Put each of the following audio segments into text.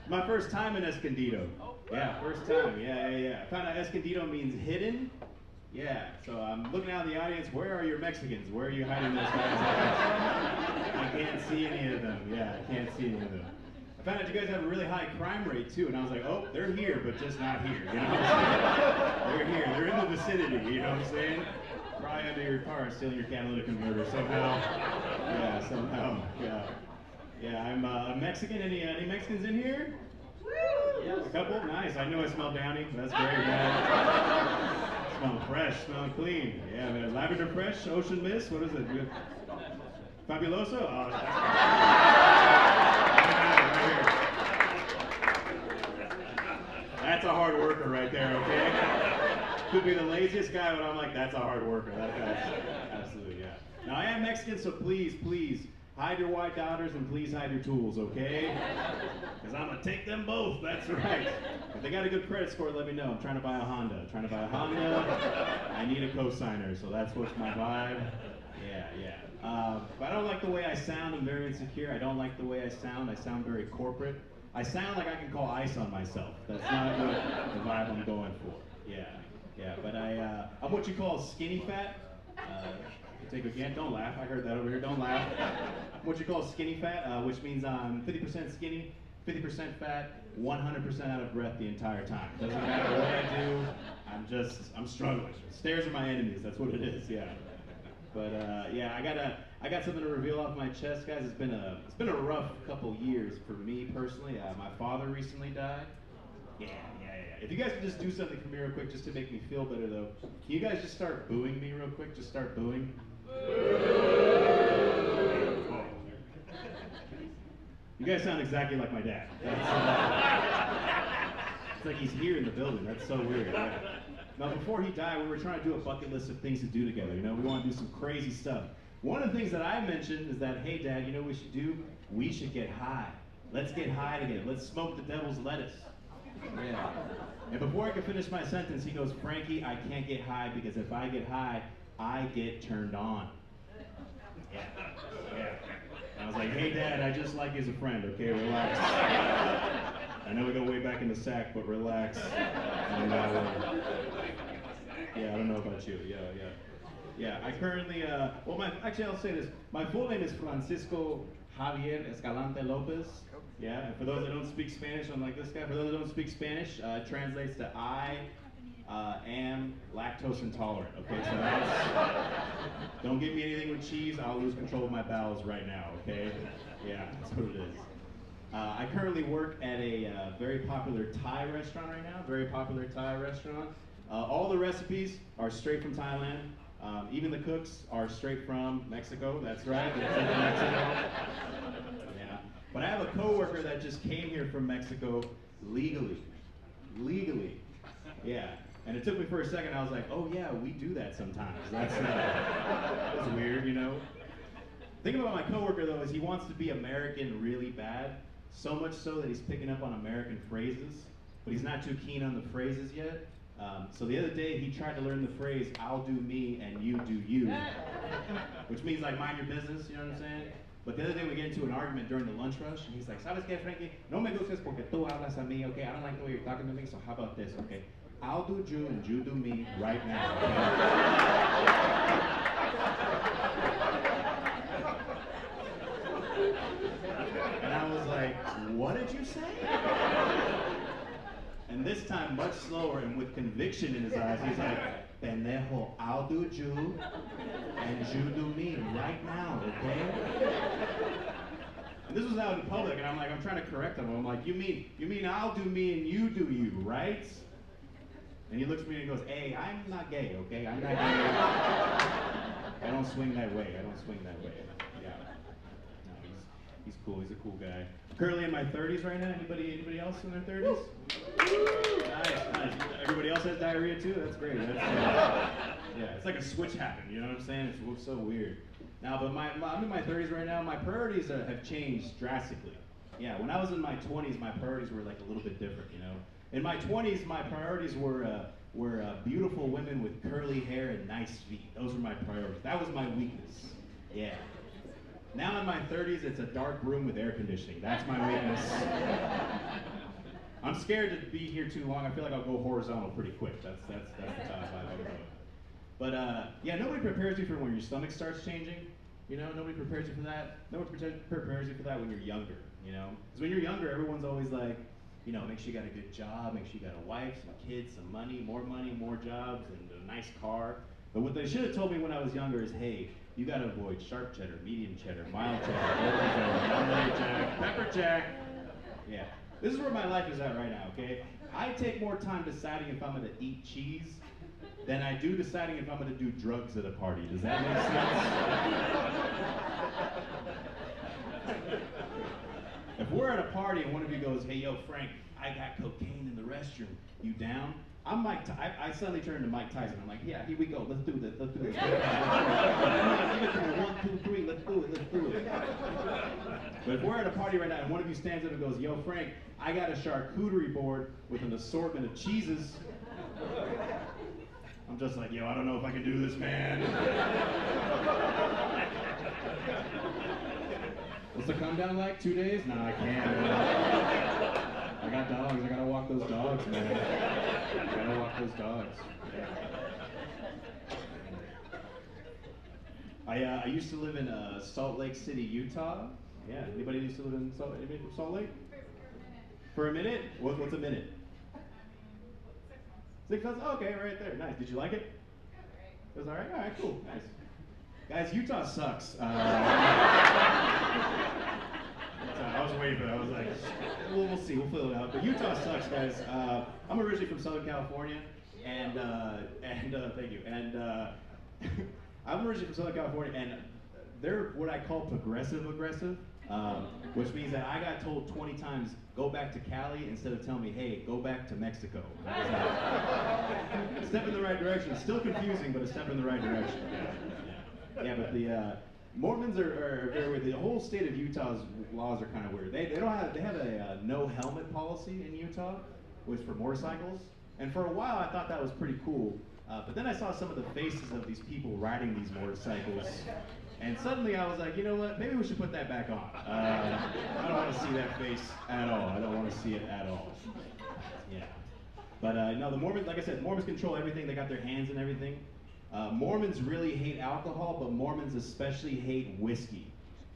My first time in Escondido. Yeah, first time. Yeah. I found out Escondido means hidden. Yeah, so I'm looking out in the audience. Where are your Mexicans? Where are you hiding those guys? I can't see any of them. Yeah, I can't see any of them. I found out you guys have a really high crime rate too, and I was like, oh, they're here, but just not here. You know what I'm saying? They're here. They're in the vicinity. You know what I'm saying? Probably under your car, stealing your catalytic converter somehow. Yeah, somehow. Yeah, I'm Mexican. Any Mexicans in here? Yes. A couple? Nice. I know I smell Downy. That's great, man. Smell fresh, smell clean. Yeah, man. Lavender fresh, ocean mist. What is it? Fabuloso? Oh, that's right here. That's a hard worker right there, okay? Could be the laziest guy, but I'm like, that's a hard worker. That guy's absolutely, yeah. Now, I am Mexican, so please, hide your white daughters and please hide your tools, okay? Because I'm going to take them both, that's right. If they got a good credit score, let me know. I'm trying to buy a Honda. I need a cosigner, so that's what's my vibe. Yeah. But I don't like the way I sound. I'm very insecure. I don't like the way I sound. I sound very corporate. I sound like I can call ice on myself. That's not the vibe I'm going for. Yeah, but I'm what you call skinny fat. Take again, don't laugh. I heard that over here. Don't laugh. What you call skinny fat, which means I'm 50% skinny, 50% fat, 100% out of breath the entire time. Doesn't matter what I do. I'm struggling. Stairs are my enemies. That's what it is. Yeah. But yeah, I got something to reveal off my chest, guys. It's been a rough couple years for me personally. My father recently died. Yeah. If you guys could just do something for me real quick, just to make me feel better, though. Can you guys just start booing me real quick? Just start booing. You guys sound exactly like my dad. It's like he's here in the building. That's so weird. Yeah. Now, before he died, we were trying to do a bucket list of things to do together. You know, we want to do some crazy stuff. One of the things that I mentioned is that, hey, Dad, you know what we should do? We should get high. Let's get high together. Let's smoke the devil's lettuce. Yeah. And before I could finish my sentence, he goes, Frankie, I can't get high because if I get high, I get turned on. Yeah. I was like, hey, Dad, I just like you as a friend, okay? Relax. I know we go way back in the sack, but relax. And, yeah, I don't know about you. Yeah, I currently, actually, I'll say this. My full name is Francisco Javier Escalante Lopez. Yeah, and for those that don't speak Spanish, unlike this guy, for those that don't speak Spanish, it translates to I am lactose intolerant. Okay, so don't give me anything with cheese, I'll lose control of my bowels right now, okay? Yeah, that's what it is. I currently work at a very popular Thai restaurant right now, all the recipes are straight from Thailand. Even the cooks are straight from Mexico, that's right, they're from Mexico. Yeah. But I have a coworker that just came here from Mexico legally. Yeah. And it took me for a second, I was like, oh yeah, we do that sometimes. That's weird, you know? The thing about my coworker though is he wants to be American really bad, so much so that he's picking up on American phrases, but he's not too keen on the phrases yet. So the other day he tried to learn the phrase, I'll do me and you do you, which means like mind your business, you know what I'm saying? But the other day we get into an argument during the lunch rush, and he's like, ¿Sabes qué, Frankie? No me gustas porque tú hablas a mí, okay? I don't like the way you're talking to me, so how about this, okay? I'll do you and you do me right now, okay? And I was like, what did you say? And this time, much slower and with conviction in his eyes, he's like, pendejo, I'll do you and you do me right now, okay? And this was out in public, and I'm trying to correct him. I'm like, you mean I'll do me and you do you, right? And he looks at me and he goes, hey, I'm not gay, okay? I'm not gay. I don't swing that way. Yeah. No, he's cool. He's a cool guy. I'm currently in my 30s right now. Anybody else in their 30s? Nice. Everybody else has diarrhea too? That's great. Yeah, it's like a switch happened, you know what I'm saying? It's so weird. Now, but I'm in my 30s right now. My priorities have changed drastically. Yeah, when I was in my 20s, my priorities were like a little bit different, you know? In my 20s, my priorities were beautiful women with curly hair and nice feet. Those were my priorities. That was my weakness. Yeah. Now in my 30s, it's a dark room with air conditioning. That's my weakness. I'm scared to be here too long. I feel like I'll go horizontal pretty quick. That's the vibe I'm going. But yeah, nobody prepares you for when your stomach starts changing. You know, nobody prepares you for that. Nobody prepares you for that when you're younger. You know, because when you're younger, everyone's always like, you know, make sure you got a good job, make sure you got a wife, some kids, some money, more jobs, and a nice car. But what they should have told me when I was younger is, hey, you got to avoid sharp cheddar, medium cheddar, mild cheddar, golden cheddar, Monterey Jack, pepper jack. Yeah, this is where my life is at right now, okay? I take more time deciding if I'm going to eat cheese than I do deciding if I'm going to do drugs at a party. Does that make sense? If we're at a party and one of you goes, hey, yo, Frank, I got cocaine in the restroom. You down? I'm Mike. I suddenly turn to Mike Tyson. I'm like, yeah, here we go. Let's do this. Let's do this. Give it to me. 1, 2, 3. Let's do it. Let's do it. But if we're at a party right now and one of you stands up and goes, yo, Frank, I got a charcuterie board with an assortment of cheeses. I'm just like, yo, I don't know if I can do this, man. What's the come down like? 2 days? No, I can't. I got dogs. I gotta walk those dogs, man. I gotta walk those dogs. I used to live in Salt Lake City, Utah. Yeah. Anybody used to live in anybody from Salt Lake? For a minute? What's a minute? 6 months? Oh, okay, right there. Nice. Did you like it? It was all right. All right, cool. Nice. Guys, Utah sucks. I was waiting for that. I was like, we'll see. We'll fill it out. But Utah sucks, guys. I'm originally from Southern California, and thank you. And I'm originally from Southern California, and they're what I call progressive aggressive, which means that I got told 20 times, go back to Cali, instead of telling me, hey, go back to Mexico. Step in the right direction. Still confusing, but a step in the right direction. Yeah, but the Mormons are very weird. The whole state of Utah's laws are kind of weird. They have a no helmet policy in Utah, which for motorcycles. And for a while, I thought that was pretty cool. But then I saw some of the faces of these people riding these motorcycles. And suddenly I was like, you know what, maybe we should put that back on. I don't want to see that face at all. I don't want to see it at all. Yeah. But no, the Mormons, like I said, Mormons control everything. They got their hands in everything. Mormons really hate alcohol, but Mormons especially hate whiskey.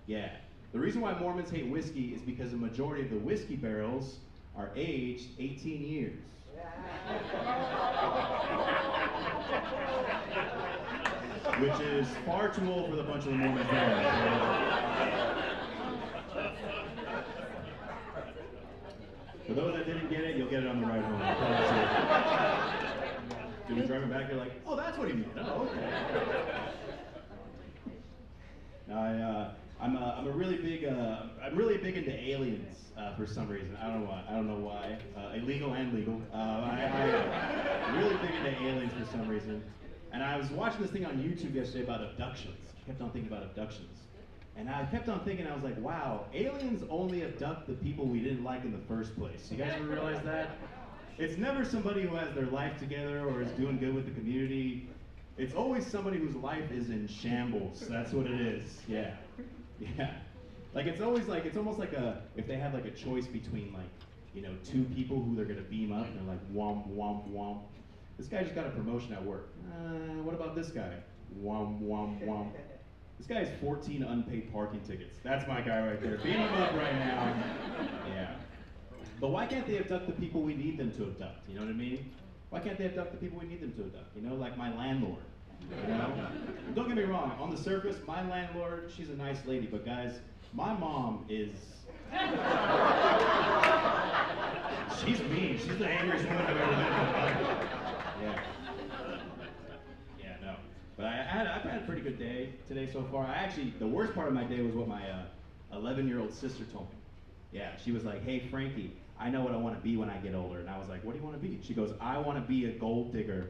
Yeah. The reason why Mormons hate whiskey is because the majority of the whiskey barrels are aged 18 years. Which is far too old for the bunch of the Mormons there. For those that didn't get it, you'll get it on the ride home. Dude, you're driving back, you're like, oh, that's what he meant. Oh, okay. Now, I'm really big into aliens for some reason. I don't know why. Illegal and legal. I'm really big into aliens for some reason. And I was watching this thing on YouTube yesterday about abductions. I kept on thinking about abductions. And I kept on thinking, I was like, wow, aliens only abduct the people we didn't like in the first place. You guys ever realize that? It's never somebody who has their life together or is doing good with the community. It's always somebody whose life is in shambles. That's what it is. Yeah. Yeah. Like it's almost like if they have like a choice between like, you know, 2 people who they're gonna beam up and they're like womp womp womp. This guy just got a promotion at work. What about this guy? Womp womp womp. This guy has 14 unpaid parking tickets. That's my guy right there. Beam him up right now. Yeah. But why can't they abduct the people we need them to abduct? You know what I mean? Why can't they abduct the people we need them to abduct? You know, like my landlord. You know? Don't get me wrong, on the surface, my landlord, she's a nice lady, but guys, my mom is... she's mean. She's the angriest woman I've ever met in my life. Yeah. Yeah, no. But I've had a pretty good day today so far. The worst part of my day was what my 11-year-old sister told me. Yeah, she was like, hey, Frankie, I know what I want to be when I get older. And I was like, what do you want to be? She goes, I want to be a gold digger.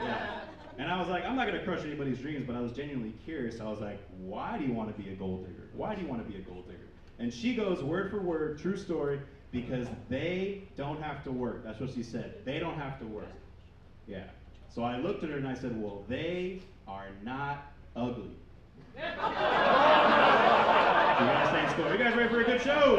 Yeah. And I was like, I'm not going to crush anybody's dreams, but I was genuinely curious. I was like, why do you want to be a gold digger? Why do you want to be a gold digger? And she goes, word for word, true story, because they don't have to work. That's what she said. They don't have to work. Yeah. So I looked at her and I said, well, they are not ugly. You guys ready for a good show?